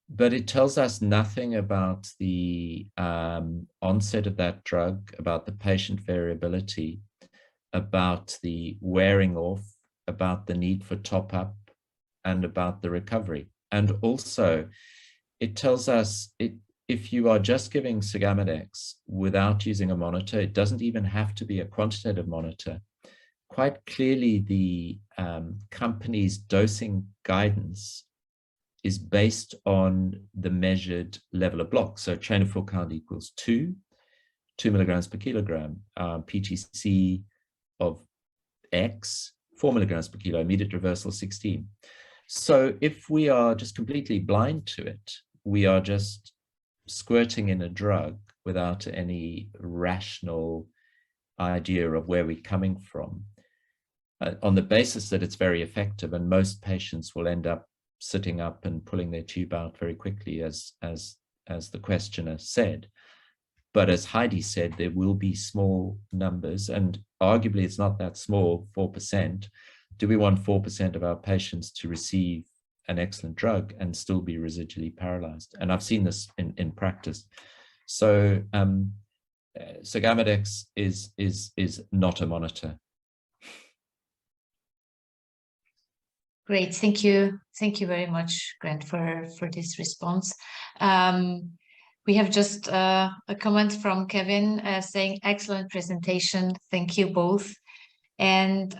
But it tells us nothing about the onset of that drug, about the patient variability, about the wearing off, about the need for top-up, and about the recovery. And also, it tells us if you are just giving Xavant without using a monitor, it doesn't even have to be a quantitative monitor. Quite clearly, the company's dosing guidance is based on the measured level of block. So chain of 4 count equals 2 milligrams per kilogram, PTC of X, 4 milligrams per kilo, immediate reversal 16. So if we are just completely blind to it, we are just squirting in a drug without any rational idea of where we're coming from, on the basis that it's very effective, and most patients will end up sitting up and pulling their tube out very quickly, as the questioner said. But as Heidi said, there will be small numbers, and arguably it's not that small, 4%. Do we want 4% of our patients to receive an excellent drug and still be residually paralyzed? And I've seen this in practice. So Xavant is not a monitor. Great, thank you very much, Grant, for this response. We have just a comment from Kevin saying, excellent presentation, thank you both. And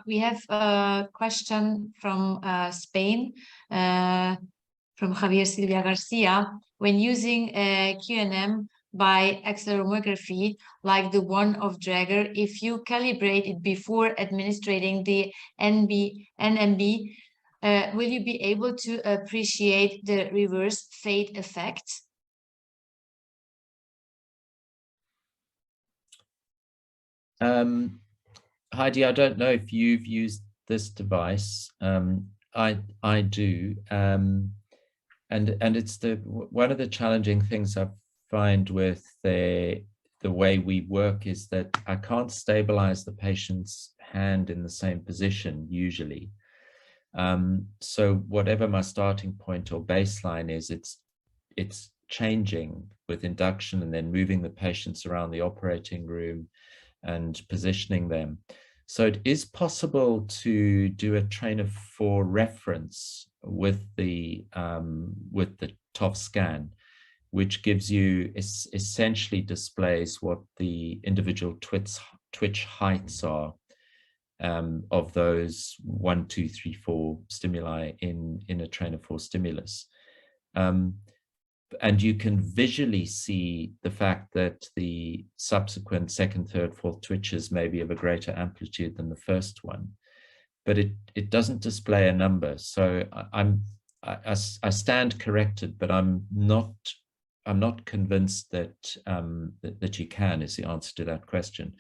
we have a question from Spain, from Javier Silvia Garcia. When using QNM by accelerometry, like the one of Drager, if you calibrate it before administering the NMB, will you be able to appreciate the reverse fade effect? Heidi, I don't know if you've used this device. I do, and it's one of the challenging things I find with the way we work is that I can't stabilize the patient's hand in the same position usually. So whatever my starting point or baseline is, it's changing with induction and then moving the patients around the operating room and positioning them. So it is possible to do a train of 4 reference with the TOF scan, which gives you essentially displays what the individual twitch heights are of those 1, 2, 3, 4 stimuli in a train of 4 stimulus. And you can visually see the fact that the subsequent 2nd, 3rd, 4th twitches may be of a greater amplitude than the first one, but it doesn't display a number. So I stand corrected, but I'm not convinced that that you can, is the answer to that question.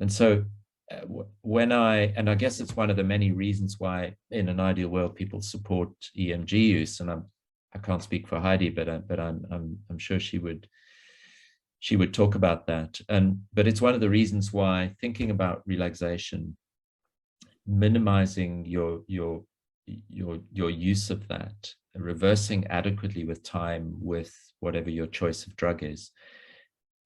And so I guess it's one of the many reasons why in an ideal world people support EMG use, and I can't speak for Heidi, but I'm sure she would she would talk about that. But it's one of the reasons why thinking about relaxation, minimizing your use of that, reversing adequately with time with whatever your choice of drug is,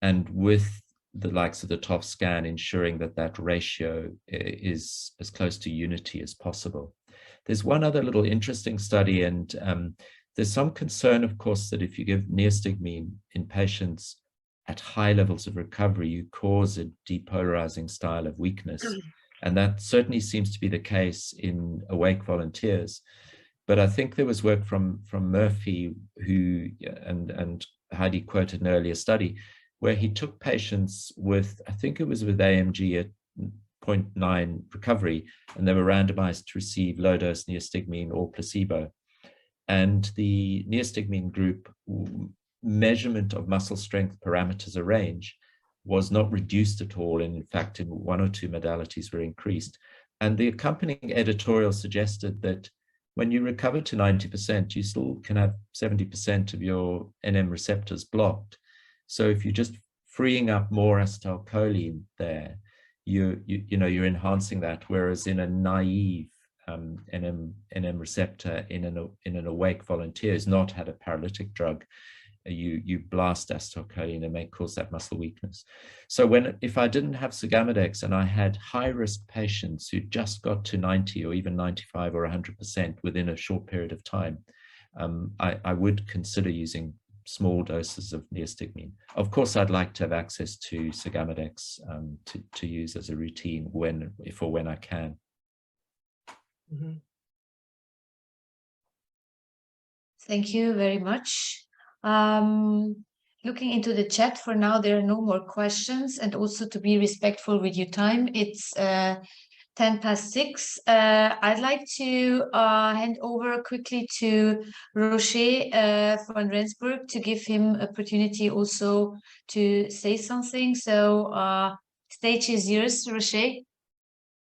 and with the likes of the TOF scan, ensuring that that ratio is as close to unity as possible. There's one other little interesting study, and there's some concern, of course, that if you give neostigmine in patients at high levels of recovery, you cause a depolarizing style of weakness. And that certainly seems to be the case in awake volunteers. But I think there was work from Murphy, who, and Heidi quoted an earlier study, where he took patients with, I think it was with AMG at 0.9 recovery, and they were randomized to receive low-dose neostigmine or placebo. And the neostigmine group measurement of muscle strength parameters, a range, was not reduced at all. And in fact, in one or two modalities were increased. And the accompanying editorial suggested that when you recover to 90%, you still can have 70% of your NM receptors blocked. So if you're just freeing up more acetylcholine there, you're enhancing that. Whereas in a naive NM receptor in an awake volunteer who's not had a paralytic drug, you blast acetylcholine and may cause that muscle weakness. So if I didn't have Xavant and I had high-risk patients who just got to 90 or even 95 or 100% within a short period of time, I would consider using small doses of neostigmine. Of course, I'd like to have access to Xavant to use as a routine if or when I can. Mm-hmm. Thank you very much. Looking into the chat for now, there are no more questions, and also to be respectful with your time, it's 6:10. I'd like to hand over quickly to Rocher van Rensburg to give him opportunity also to say something. So stage is yours, Rocher.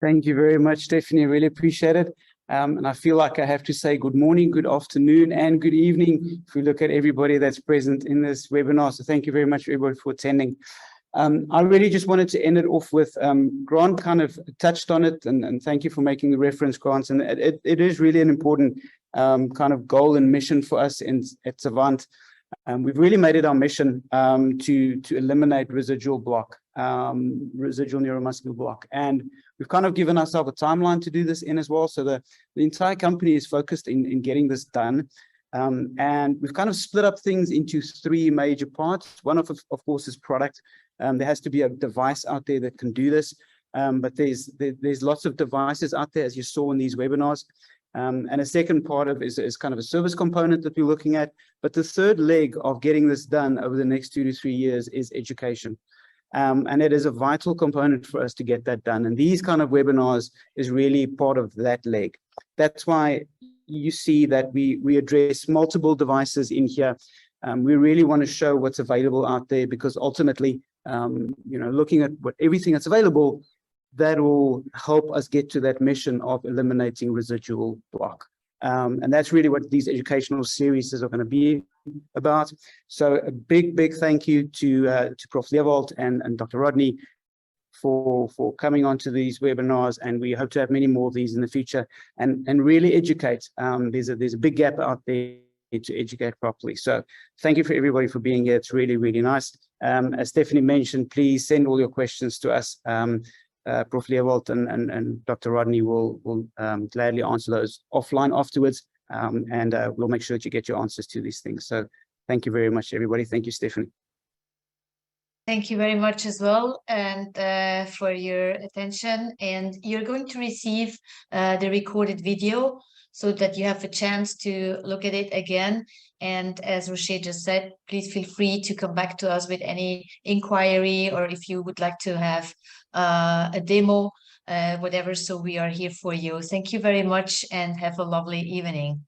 Thank you very much, Stephanie. Really appreciate it. And I feel like I have to say good morning, good afternoon, and good evening if we look at everybody that's present in this webinar. So thank you very much, everybody, for attending. I really just wanted to end it off with Grant kind of touched on it, and thank you for making the reference, Grant. And it is really an important kind of goal and mission for us at Xavant. We've really made it our mission to eliminate residual neuromuscular block. And we've kind of given ourselves a timeline to do this in as well. So the entire company is focused in getting this done. And we've kind of split up things into three major parts. One of course is product. There has to be a device out there that can do this. But there's lots of devices out there, as you saw in these webinars. And a second part of is kind of a service component that we're looking at. But the third leg of getting this done over the next 2 to 3 years is education. And it is a vital component for us to get that done. And these kind of webinars is really part of that leg. That's why you see that we address multiple devices in here. We really want to show what's available out there, because ultimately, looking at everything that's available, that will help us get to that mission of eliminating residual block. And that's really what these educational series are going to be about. So a big thank you to Prof. Xavant and Dr. Rodney for coming onto these webinars, and we hope to have many more of these in the future and really educate. There's a big gap out there to educate properly. So thank you for everybody for being here. It's really, really nice. As Stephanie mentioned, please send all your questions to us. Prof. Xavant and Dr. Rodney will gladly answer those offline afterwards, and we'll make sure that you get your answers to these things. So thank you very much, everybody. Thank you, Stephanie. Thank you very much as well, and for your attention. And you're going to receive the recorded video so that you have a chance to look at it again. And as Rocher just said, please feel free to come back to us with any inquiry, or if you would like to have a demo, whatever. So we are here for you. Thank you very much and have a lovely evening.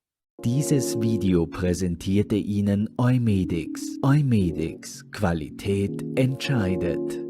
Dieses Video präsentierte Ihnen Eumedics. Eumedics, Qualität entscheidet.